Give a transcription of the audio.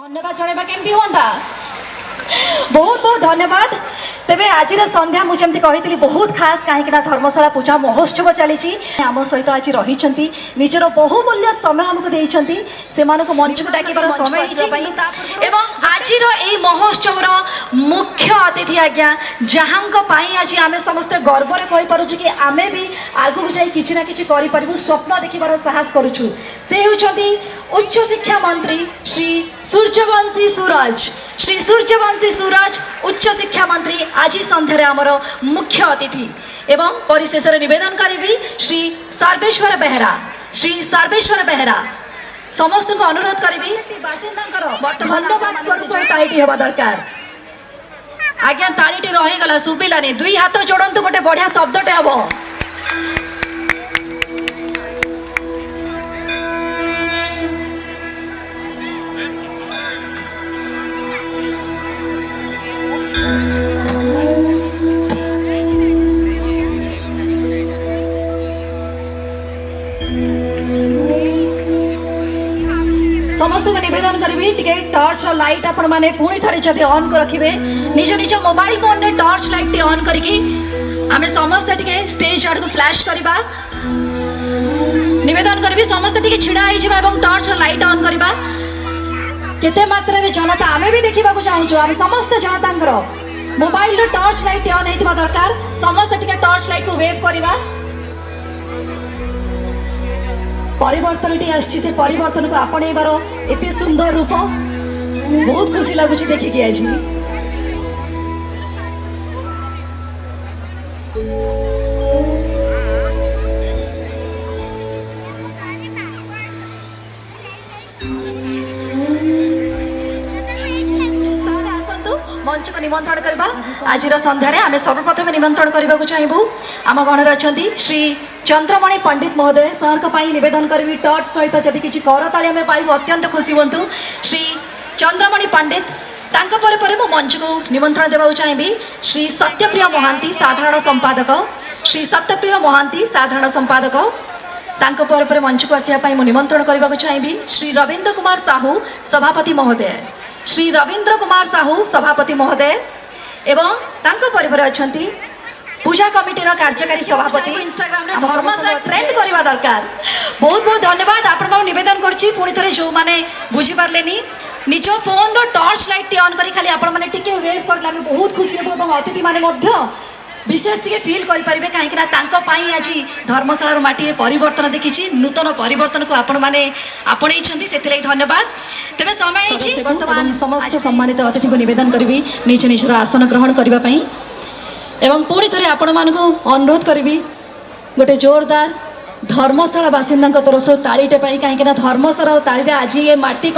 धन्यवाद जनवा केमती होता बहुत बहुत धन्यवाद। तेबे आज संध्या मुझे कही बहुत खास कहीं धर्मशाला पूजा महोत्सव चली आम सहित आज रही निजर बहुमूल्य समय आमको देती से मंच को डाक समय आज महोत्सव मुख्य अतिथि आज्ञा जहाँ आज आम समस्त गर्व कहीपर कि आम भी आगू जा कि ना कि स्वप्न देखार साहस करुचु से होती उच्च शिक्षा मंत्री श्री सूर्यवंशी सूरज उच्च शिक्षा मंत्री आज संध्यारे आमर मुख्य अतिथि एवं परिशेष निवेदन करी श्री सर्वेश्वर बेहेरा समस्त को अनुरोध करी धन्यवाद स्वरूप तालीटी होगा दरकार। आज्ञा तालीटी रहीगला शुभिलानी दुई हाथ जोड़तु गोटे बढ़िया शब्दटे हम समस्त को निवेदन करी टिके टॉर्च लाइट आपण माने पुणी थरे जदि ऑन को रखिबे निज निज मोबाइल फोन रे टॉर्च लाइट टी ऑन करिकी आमे समस्त टिके स्टेज आड़ को फ्लैश करबा निवेदन करबी समस्त टिके छिड़ा आइ जिबा एवं टॉर्च लाइट ऑन करबा केते मात्रा रे जनता आमे भी देखिबा को चाहू आमे समस्त जनतांकर मोबाइल रे टॉर्च लाइट ऑन हेतिबा दरकार समस्त टिके टॉर्च लाइट को वेव करबा परिवर्तन टी से परिवर्तन को आपणेबार एते सुंदर रूप बहुत खुशी लगुच देखिकी आज मंच को निमंत्रण करबा आज संध्यारे आमे सर्वप्रथम निमंत्रण करबा को चाहबू आम गणर अच्छा श्री चंद्रमणि पंडित महोदय सर निवेदन करी टॉर्च सहित जदि किसी करताली आम पाइबू अत्यंत खुशी हूँ श्री चंद्रमणि पंडित तांको परे परे मो मंच को निमंत्रण देवा चाहिए श्री सत्यप्रिय महांती साधारण संपादक श्री सत्यप्रिय महांती साधारण संपादक तांको परे परे मंच को आसापी मु निमंत्रण करने को चाहिए श्री रवींद्र कुमार साहू सभापति महोदय श्री रवींद्र कुमार साहू सभापति महोदय एवं तांको परे परे अछंती पूजा कमिटी कार्यकारी सभापति इंस्टाग्राम रे धर्मशाला ट्रेंड करवा दरकार बहुत बहुत धन्यवाद आपण निवेदन करछि पुणी थरे जो माने बुझी पारलेनी निज फोन रो टॉर्च लाइट ऑन करी खाली आपण माने टिके वेव करला हम बहुत खुशी होबो एवं अतिथि माने मध्य विशेष टिके फील करि परिबे काहे कि ना तांको पाई आज धर्मशाला रो माटी परिवर्तन देखिछि नूतन परिवर्तन को आपण माने आपणै छथि सेति लागि धन्यवाद। तबे समय अछि वर्तमान समस्त सम्मानित अतिथि को निवेदन करबी निज निजर आसन ग्रहण करबा पई एवं पुणी थे आपण मान अनुरोध करी गोटे जोरदार धर्मशाला बासिंदा तरफ तालीटे कहीं धर्मशाला ताली आज ये माटी